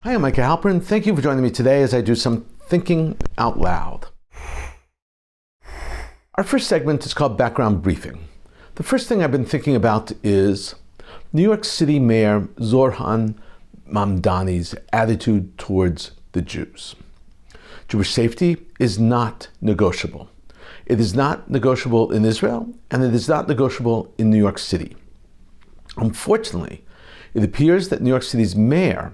Hi, I'm Micah Halpern. Thank you for joining me today as I do some thinking out loud. Our first segment is called Background Briefing. The first thing I've been thinking about is New York City Mayor Zohran Mamdani's attitude towards the Jews. Jewish safety is not negotiable. It is not negotiable in Israel, and it is not negotiable in New York City. Unfortunately, it appears that New York City's mayor,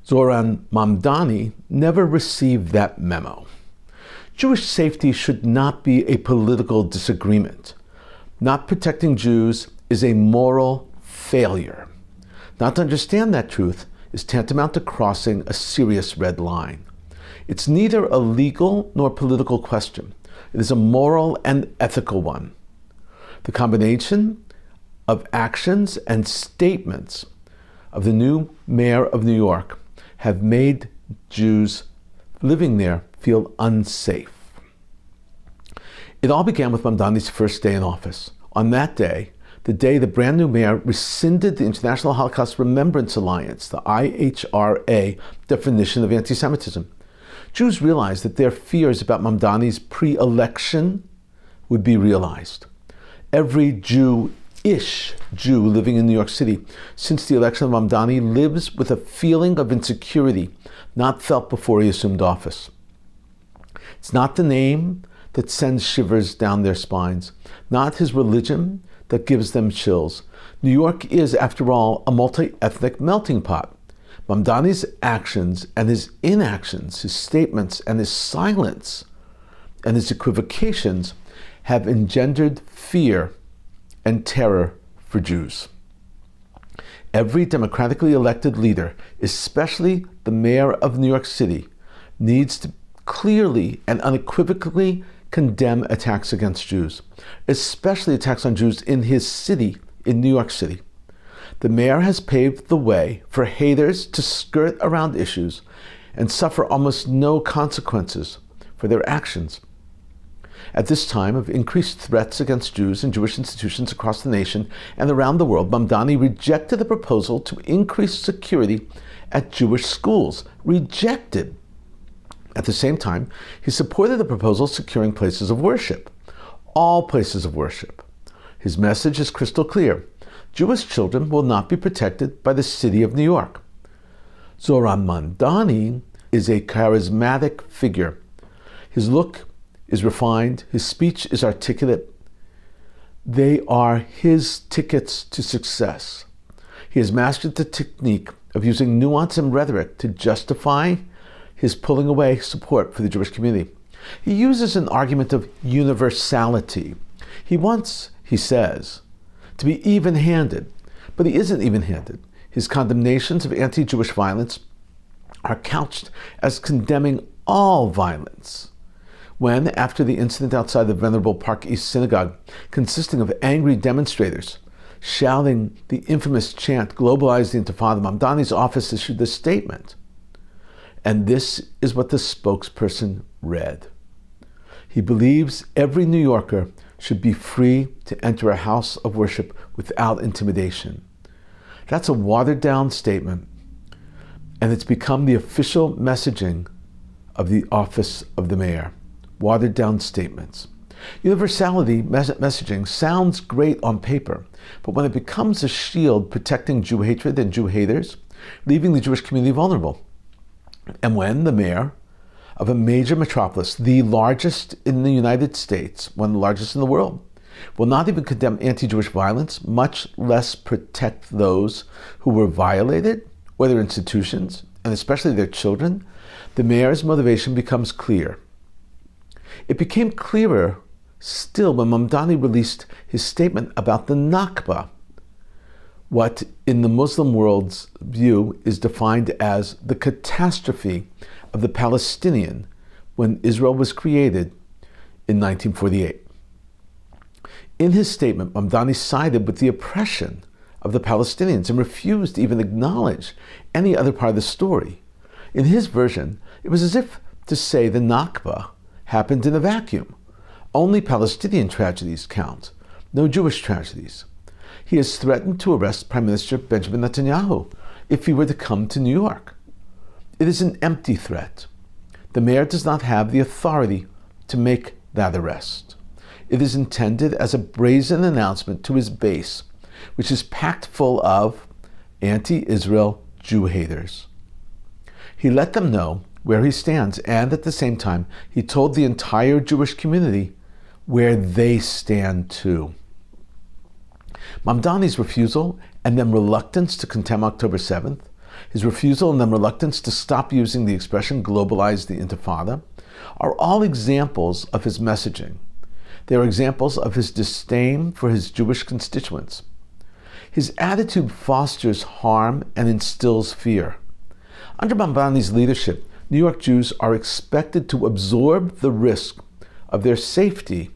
Zohran Mamdani, never received that memo. Jewish safety should not be a political disagreement. Not protecting Jews is a moral failure. Not to understand that truth is tantamount to crossing a serious red line. It's neither a legal nor political question. It is a moral and ethical one. The combination of actions and statements of the new mayor of New York have made Jews living there feel unsafe. It all began with Mamdani's first day in office. On that day, the day the brand new mayor rescinded the International Holocaust Remembrance Alliance, the IHRA definition of anti-Semitism, Jews realized that their fears about Mamdani's pre-election would be realized. Every Jew-ish Jew living in New York City since the election of Mamdani lives with a feeling of insecurity not felt before he assumed office. It's not the name that sends shivers down their spines, not his religion that gives them chills. New York is, after all, a multi-ethnic melting pot. Mamdani's actions and his inactions, his statements and his silence and his equivocations have engendered fear and terror for Jews. Every democratically elected leader, especially the mayor of New York City, needs to clearly and unequivocally condemn attacks against Jews, especially attacks on Jews in his city, in New York City. The mayor has paved the way for haters to skirt around issues and suffer almost no consequences for their actions. At this time of increased threats against Jews and Jewish institutions across the nation and around the world, Mamdani rejected the proposal to increase security at Jewish schools. Rejected. At the same time, he supported the proposal securing places of worship. All places of worship. His message is crystal clear. Jewish children will not be protected by the city of New York. Zohran Mamdani is a charismatic figure. His look is refined, his speech is articulate. They are his tickets to success. He has mastered the technique of using nuance and rhetoric to justify his pulling away support for the Jewish community. He uses an argument of universality. He wants, he says, to be even-handed, but he isn't even-handed. His condemnations of anti-Jewish violence are couched as condemning all violence. When, after the incident outside the Venerable Park East Synagogue, consisting of angry demonstrators shouting the infamous chant, "Globalize the Intifada," Mamdani's office issued this statement. And this is what the spokesperson read. He believes every New Yorker should be free to enter a house of worship without intimidation. That's a watered-down statement, and it's become the official messaging of the office of the mayor. Watered-down statements. Universality messaging sounds great on paper, but when it becomes a shield protecting Jew hatred and Jew haters, leaving the Jewish community vulnerable, and when the mayor of a major metropolis, the largest in the United States, one of the largest in the world, will not even condemn anti-Jewish violence, much less protect those who were violated or their institutions, and especially their children, the mayor's motivation becomes clear. It became clearer still when Mamdani released his statement about the Nakba, what in the Muslim world's view is defined as the catastrophe of the Palestinian when Israel was created in 1948. In his statement, Mamdani sided with the oppression of the Palestinians and refused to even acknowledge any other part of the story. In his version, it was as if to say the Nakba happened in a vacuum. Only Palestinian tragedies count, no Jewish tragedies. He has threatened to arrest Prime Minister Benjamin Netanyahu if he were to come to New York. It is an empty threat. The mayor does not have the authority to make that arrest. It is intended as a brazen announcement to his base, which is packed full of anti-Israel Jew haters. He let them know where he stands, and at the same time, he told the entire Jewish community where they stand too. Mamdani's refusal and then reluctance to condemn October 7th, his refusal and then reluctance to stop using the expression globalize the Intifada, are all examples of his messaging. They are examples of his disdain for his Jewish constituents. His attitude fosters harm and instills fear. Under Mamdani's leadership, New York Jews are expected to absorb the risk of their safety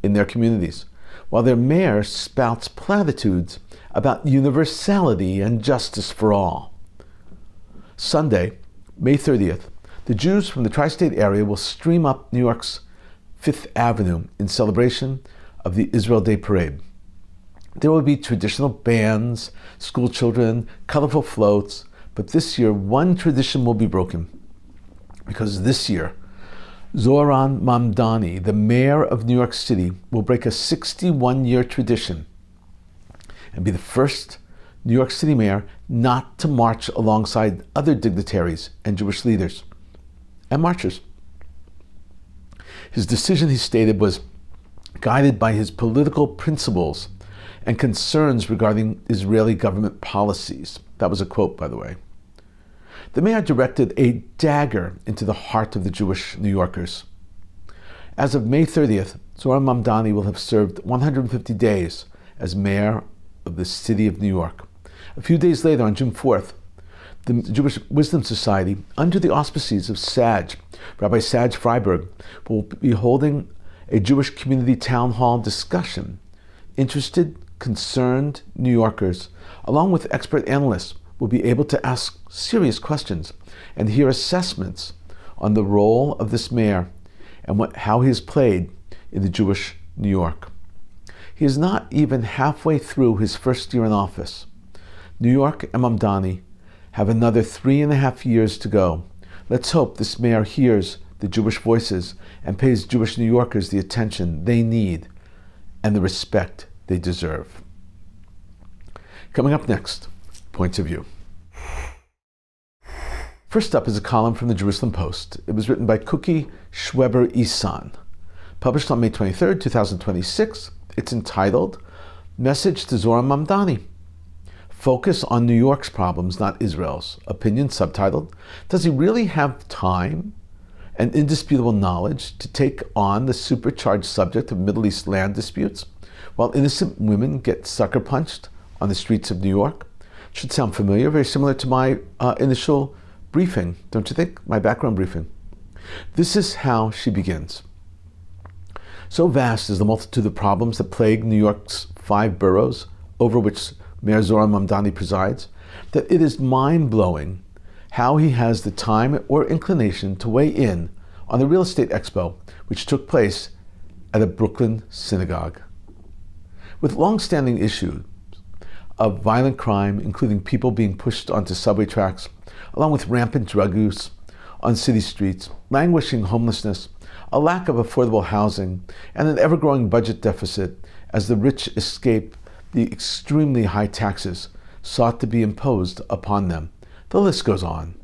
in their communities, while their mayor spouts platitudes about universality and justice for all. Sunday, May 30th, the Jews from the tri-state area will stream up New York's Fifth Avenue in celebration of the Israel Day Parade. There will be traditional bands, school children, colorful floats, but this year one tradition will be broken. Because this year, Zohran Mamdani, the mayor of New York City, will break a 61-year tradition and be the first New York City mayor not to march alongside other dignitaries and Jewish leaders and marchers. His decision, he stated, was guided by his political principles and concerns regarding Israeli government policies. That was a quote, by the way. The mayor directed a dagger into the heart of the Jewish New Yorkers. As of May 30th, Zohran Mamdani will have served 150 days as mayor of the city of New York. A few days later, on June 4th, the Jewish Wisdom Society, under the auspices of Saj, Rabbi Saj Freiberg, will be holding a Jewish community town hall discussion. Interested, concerned New Yorkers, along with expert analysts, will be able to ask serious questions and hear assessments on the role of this mayor and how he has played in the Jewish New York. He is not even halfway through his first year in office. New York and Mamdani have another 3.5 years to go. Let's hope this mayor hears the Jewish voices and pays Jewish New Yorkers the attention they need and the respect they deserve. Coming up next, Points of View. First up is a column from the Jerusalem Post. It was written by Cookie Schweber-Isan, published on May 23rd, 2026. It's entitled, Message to Zohran Mamdani. Focus on New York's problems, not Israel's. Opinion subtitled, Does he really have time and indisputable knowledge to take on the supercharged subject of Middle East land disputes, while innocent women get sucker punched on the streets of New York? Should sound familiar, very similar to my initial briefing, don't you think? My background briefing. This is how she begins. So vast is the multitude of problems that plague New York's 5 boroughs, over which Mayor Zohran Mamdani presides, that it is mind-blowing how he has the time or inclination to weigh in on the real estate expo, which took place at a Brooklyn synagogue. With long-standing issues of violent crime, including people being pushed onto subway tracks, along with rampant drug use on city streets, languishing homelessness, a lack of affordable housing, and an ever-growing budget deficit as the rich escape the extremely high taxes sought to be imposed upon them. The list goes on.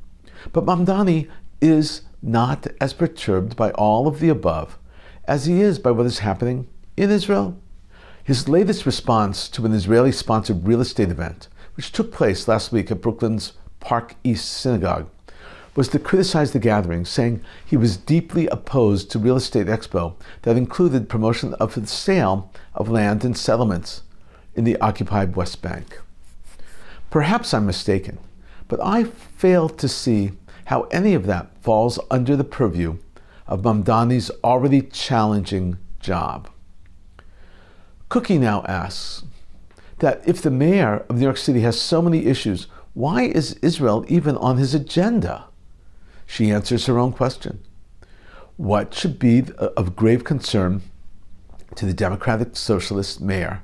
But Mamdani is not as perturbed by all of the above as he is by what is happening in Israel. His latest response to an Israeli-sponsored real estate event, which took place last week at Brooklyn's Park East Synagogue, was to criticize the gathering, saying he was deeply opposed to real estate expo that included promotion of the sale of land and settlements in the occupied West Bank. Perhaps I'm mistaken, but I fail to see how any of that falls under the purview of Mamdani's already challenging job. Cookie now asks that if the mayor of New York City has so many issues, why is Israel even on his agenda? She answers her own question. What should be of grave concern to the Democratic Socialist mayor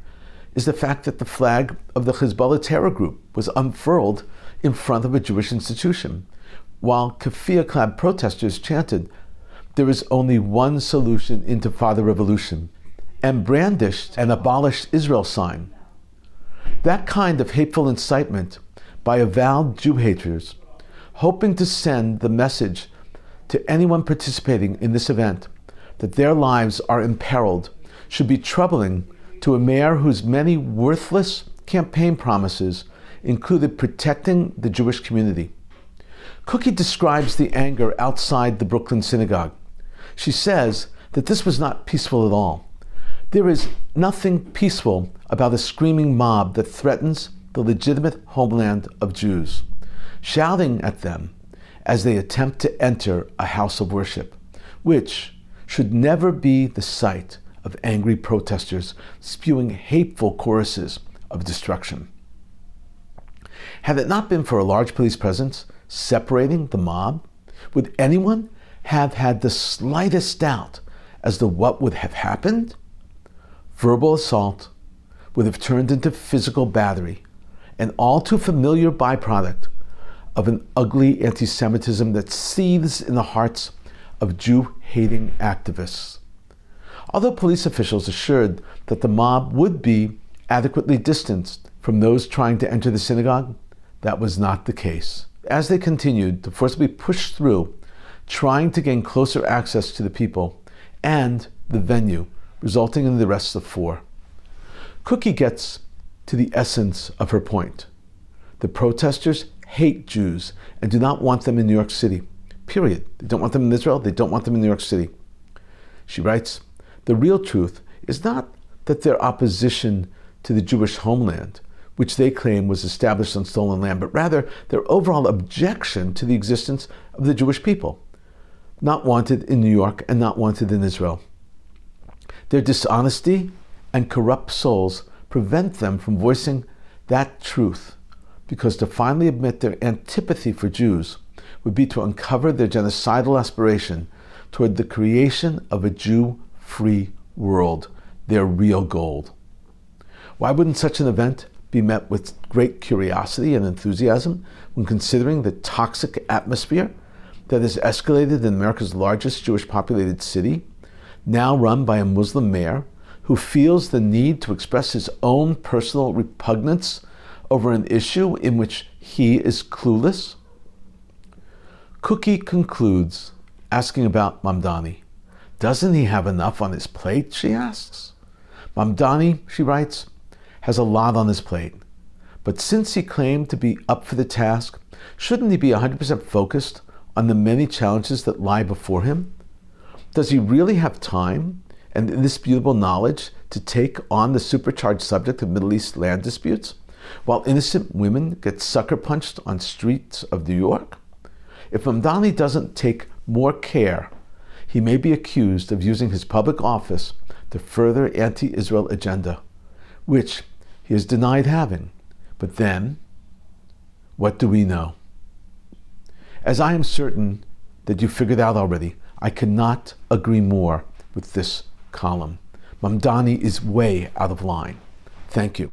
is the fact that the flag of the Hezbollah terror group was unfurled in front of a Jewish institution, while keffiyeh-clad protesters chanted, "There is only one solution, Intifada revolution," and brandished an abolished Israel sign. That kind of hateful incitement by avowed Jew haters, hoping to send the message to anyone participating in this event that their lives are imperiled, should be troubling to a mayor whose many worthless campaign promises included protecting the Jewish community. Cookie describes the anger outside the Brooklyn synagogue. She says that this was not peaceful at all. There is nothing peaceful about a screaming mob that threatens the legitimate homeland of Jews, shouting at them as they attempt to enter a house of worship, which should never be the site of angry protesters spewing hateful choruses of destruction. Had it not been for a large police presence separating the mob, would anyone have had the slightest doubt as to what would have happened? Verbal assault would have turned into physical battery, an all too familiar byproduct of an ugly anti-Semitism that seethes in the hearts of Jew-hating activists. Although police officials assured that the mob would be adequately distanced from those trying to enter the synagogue, that was not the case. As they continued to forcibly push through, trying to gain closer access to the people and the venue, resulting in the arrests of 4. Cookie gets to the essence of her point. The protesters hate Jews and do not want them in New York City. Period. They don't want them in Israel. They don't want them in New York City. She writes, "The real truth is not that their opposition to the Jewish homeland, which they claim was established on stolen land, but rather their overall objection to the existence of the Jewish people, not wanted in New York and not wanted in Israel. Their dishonesty and corrupt souls prevent them from voicing that truth, because to finally admit their antipathy for Jews would be to uncover their genocidal aspiration toward the creation of a Jew-free world, their real goal. Why wouldn't such an event be met with great curiosity and enthusiasm when considering the toxic atmosphere that has escalated in America's largest Jewish populated city, now run by a Muslim mayor who feels the need to express his own personal repugnance over an issue in which he is clueless?" Cookie concludes asking about Mamdani. Doesn't he have enough on his plate, she asks. Mamdani, she writes, has a lot on his plate. But since he claimed to be up for the task, shouldn't he be 100% focused on the many challenges that lie before him? Does he really have time and indisputable knowledge to take on the supercharged subject of Middle East land disputes, while innocent women get sucker punched on streets of New York? If Mamdani doesn't take more care, he may be accused of using his public office to further anti-Israel agenda, which he has denied having. But then, what do we know? As I am certain that you figured out already, I cannot agree more with this column. Mamdani is way out of line. Thank you.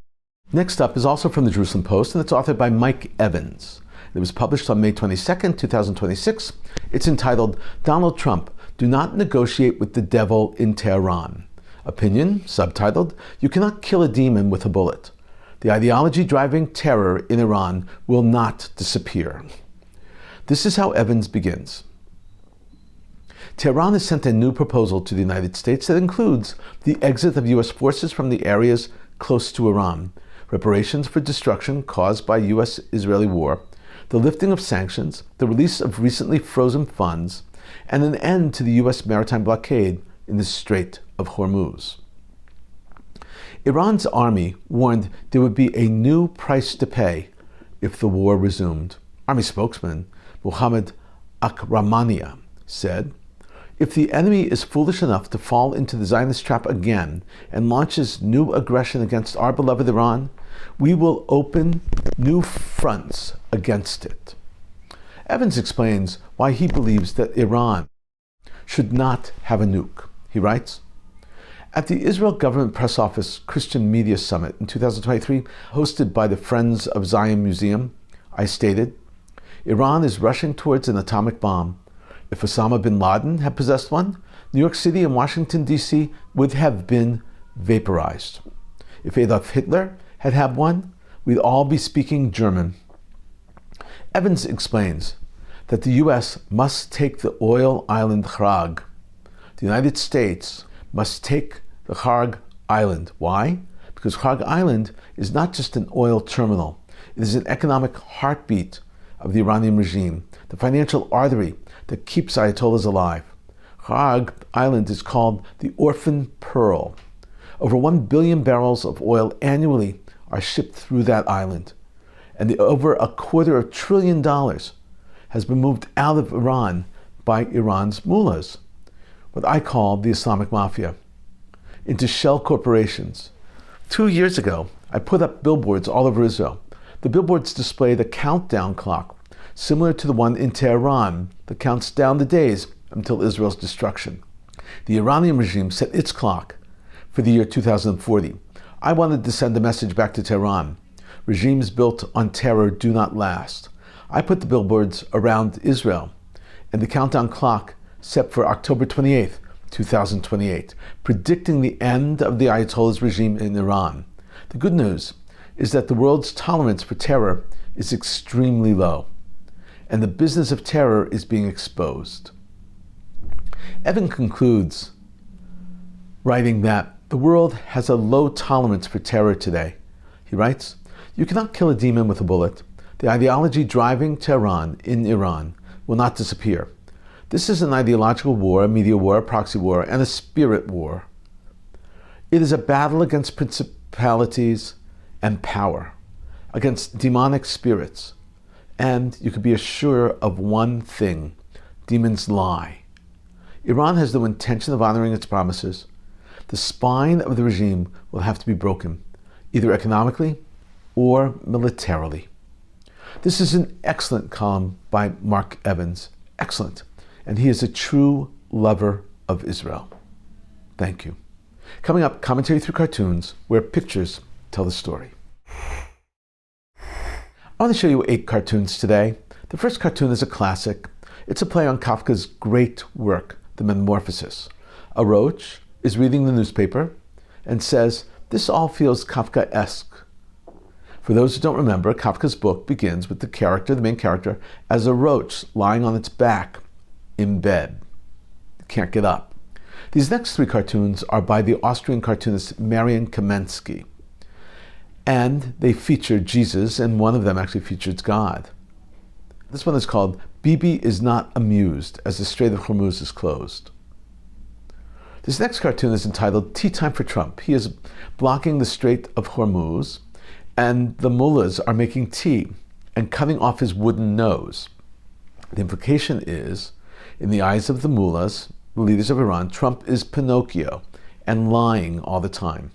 Next up is also from the Jerusalem Post, and it's authored by Mike Evans. It was published on May 22nd, 2026. It's entitled, "Donald Trump, Do Not Negotiate with the Devil in Tehran." Opinion, subtitled, "You cannot kill a demon with a bullet. The ideology driving terror in Iran will not disappear." This is how Evans begins. Tehran has sent a new proposal to the United States that includes the exit of U.S. forces from the areas close to Iran, reparations for destruction caused by U.S.-Israeli war, the lifting of sanctions, the release of recently frozen funds, and an end to the U.S. maritime blockade in the Strait of Hormuz. Iran's army warned there would be a new price to pay if the war resumed. Army spokesman Mohammad Akramania said, "If the enemy is foolish enough to fall into the Zionist trap again and launches new aggression against our beloved Iran, we will open new fronts against it." Evans explains why he believes that Iran should not have a nuke. He writes, "At the Israel Government Press Office Christian Media Summit in 2023, hosted by the Friends of Zion Museum, I stated, Iran is rushing towards an atomic bomb. If Osama bin Laden had possessed one, New York City and Washington, D.C. would have been vaporized. If Adolf Hitler had had one, we'd all be speaking German. Evans explains that the U.S. must take the oil island Harag. The United States must take the Harag Island. Why? Because Harag Island is not just an oil terminal. It is an economic heartbeat of the Iranian regime, the financial artery that keeps Ayatollahs alive. Harag Island is called the Orphan Pearl. Over 1 billion barrels of oil annually are shipped through that island, and over $250 billion has been moved out of Iran by Iran's mullahs, what I call the Islamic Mafia, into shell corporations. 2 years ago, I put up billboards all over Israel. The billboards displayed a countdown clock, similar to the one in Tehran that counts down the days until Israel's destruction. The Iranian regime set its clock for the year 2040. I wanted to send a message back to Tehran. Regimes built on terror do not last. I put the billboards around Israel and the countdown clock set for October 28th, 2028, predicting the end of the Ayatollah's regime in Iran. The good news is that the world's tolerance for terror is extremely low, and the business of terror is being exposed. Evan concludes, writing that the world has a low tolerance for terror today. He writes, "You cannot kill a demon with a bullet. The ideology driving Tehran in Iran will not disappear. This is an ideological war, a media war, a proxy war, and a spirit war. It is a battle against principalities and power, against demonic spirits. And you can be assured of one thing: demons lie. Iran has no intention of honoring its promises. The spine of the regime will have to be broken, either economically or militarily." This is an excellent column by Mark Evans. Excellent. And he is a true lover of Israel. Thank you. Coming up, commentary through cartoons, where pictures tell the story. I want to show you 8 cartoons today. The first cartoon is a classic. It's a play on Kafka's great work, The Metamorphosis. A roach is reading the newspaper and says, "This all feels Kafkaesque." For those who don't remember, Kafka's book begins with the main character, as a roach lying on its back in bed. It can't get up. These next 3 cartoons are by the Austrian cartoonist Marian Kamensky. And they feature Jesus, and one of them actually features God. This one is called "Bibi is Not Amused as the Strait of Hormuz is Closed." This next cartoon is entitled "Tea Time for Trump." He is blocking the Strait of Hormuz, and the mullahs are making tea and cutting off his wooden nose. The implication is, in the eyes of the mullahs, the leaders of Iran, Trump is Pinocchio and lying all the time.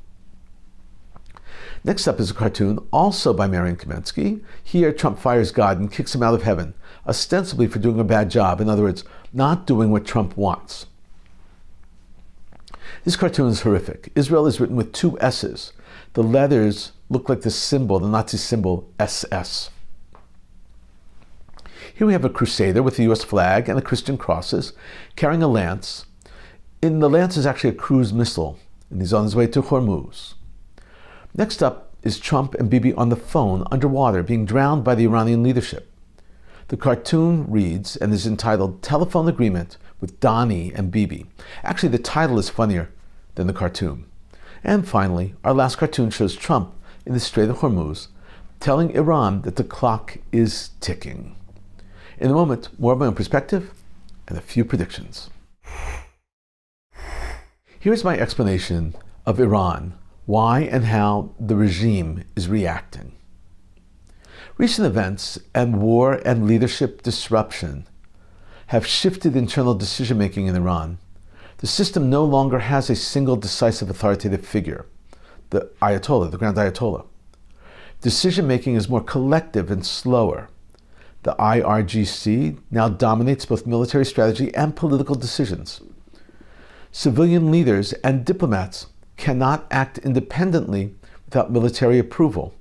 Next up is a cartoon also by Marian Kamensky. Here, Trump fires God and kicks him out of heaven, ostensibly for doing a bad job. In other words, not doing what Trump wants. This cartoon is horrific. Israel is written with 2 S's. The letters look like the Nazi symbol SS. Here we have a crusader with the US flag and the Christian crosses carrying a lance. In the lance is actually a cruise missile, and he's on his way to Hormuz. Next up is Trump and Bibi on the phone underwater, being drowned by the Iranian leadership. The cartoon reads and is entitled "Telephone Agreement with Donnie and Bibi." Actually, the title is funnier than the cartoon. And finally, our last cartoon shows Trump in the Strait of Hormuz, telling Iran that the clock is ticking. In a moment, more of my own perspective and a few predictions. Here's my explanation of Iran, why and how the regime is reacting. Recent events and war and leadership disruption have shifted internal decision-making in Iran. The system no longer has a single decisive authoritative figure, the Ayatollah, the Grand Ayatollah. Decision-making is more collective and slower. The IRGC now dominates both military strategy and political decisions. Civilian leaders and diplomats cannot act independently without military approval.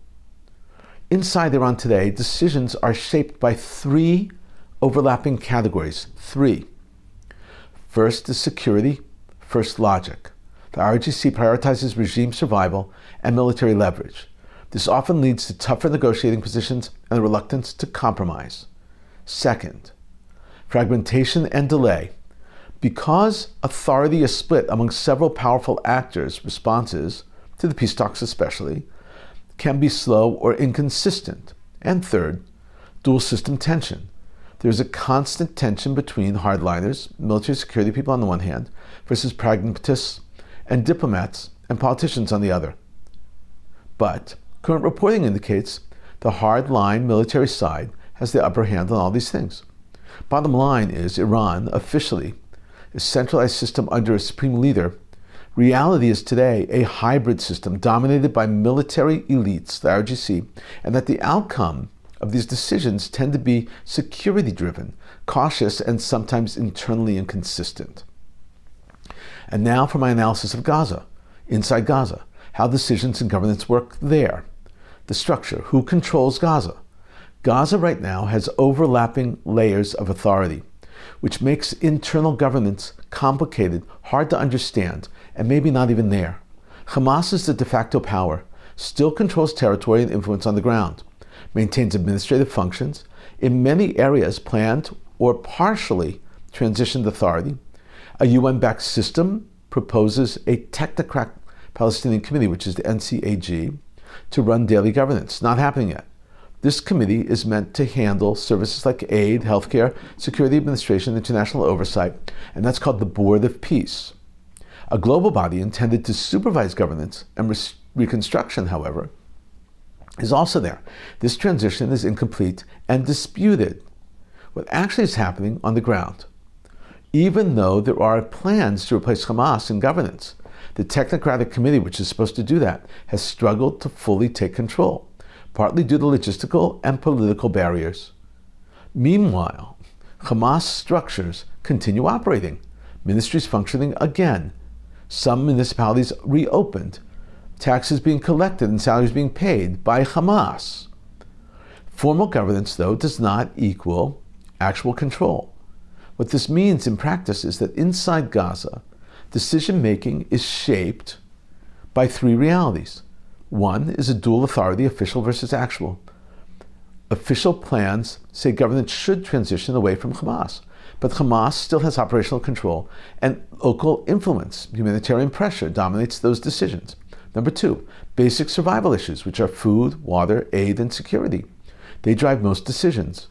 Inside Iran today, decisions are shaped by three overlapping categories. Three. First is security, first logic. The RGC prioritizes regime survival and military leverage. This often leads to tougher negotiating positions and a reluctance to compromise. Second, fragmentation and delay. Because authority is split among several powerful actors, responses, to the peace talks especially, can be slow or inconsistent. And third, dual system tension. There's a constant tension between hardliners, military security people on the one hand, versus pragmatists and diplomats and politicians on the other. But current reporting indicates the hardline military side has the upper hand on all these things. Bottom line is Iran, officially, a centralized system under a supreme leader. Reality is today a hybrid system dominated by military elites, the RGC, and that the outcome of these decisions tend to be security-driven, cautious, and sometimes internally inconsistent. And now for my analysis of Gaza, inside Gaza, how decisions and governance work there. The structure, who controls Gaza? Gaza right now has overlapping layers of authority, which makes internal governance complicated, hard to understand, and maybe not even there. Hamas is the de facto power, still controls territory and influence on the ground, maintains administrative functions, in many areas planned or partially transitioned authority. A UN-backed system proposes a technocrat Palestinian committee, which is the NCAG, to run daily governance. Not happening yet. This committee is meant to handle services like aid, healthcare, security administration, international oversight, and that's called the Board of Peace. A global body intended to supervise governance and reconstruction, however, is also there. This transition is incomplete and disputed. What actually is happening on the ground? Even though there are plans to replace Hamas in governance, the technocratic committee, which is supposed to do that, has struggled to fully take control, partly due to logistical and political barriers. Meanwhile, Hamas structures continue operating, ministries functioning again, some municipalities reopened, taxes being collected and salaries being paid by Hamas. Formal governance, though, does not equal actual control. What this means in practice is that inside Gaza, decision-making is shaped by three realities. One is a dual authority, official versus actual. Official plans say governance should transition away from Hamas, but Hamas still has operational control, and local influence, humanitarian pressure, dominates those decisions. Number two, basic survival issues, which are food, water, aid, and security. They drive most decisions.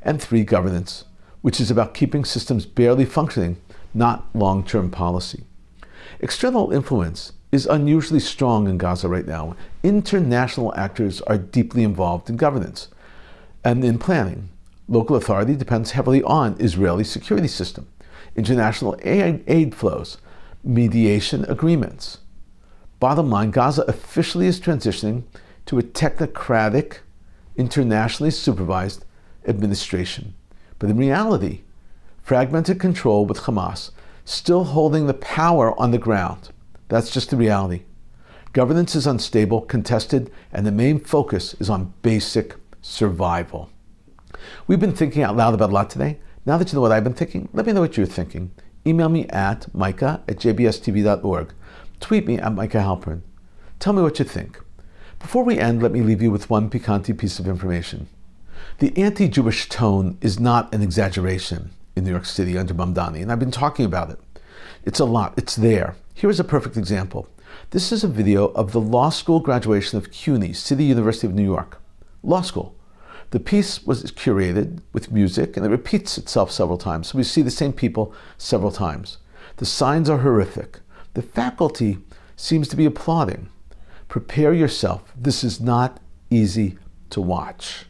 And three, governance, which is about keeping systems barely functioning, not long-term policy. External influence is unusually strong in Gaza right now. International actors are deeply involved in governance and in planning. Local authority depends heavily on Israeli security system, international aid flows, mediation agreements. Bottom line, Gaza officially is transitioning to a technocratic, internationally supervised administration. But in reality, fragmented control with Hamas still holding the power on the ground. That's just the reality. Governance is unstable, contested, and the main focus is on basic survival. We've been thinking out loud about a lot today. Now that you know what I've been thinking, let me know what you're thinking. Email me at micah@jbstv.org. Tweet me at Micah Halpern. Tell me what you think. Before we end, let me leave you with one piquante piece of information. The anti-Jewish tone is not an exaggeration in New York City under Mamdani, and I've been talking about it. It's a lot. It's there. Here is a perfect example. This is a video of the law school graduation of CUNY, City University of New York. Law school. The piece was curated with music, and it repeats itself several times, so we see the same people several times. The signs are horrific. The faculty seems to be applauding. Prepare yourself. This is not easy to watch.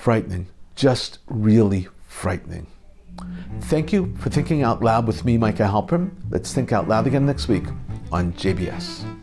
frightening, just really frightening. Thank you for thinking out loud with me, Micah Halpern. Let's think out loud again next week on JBS.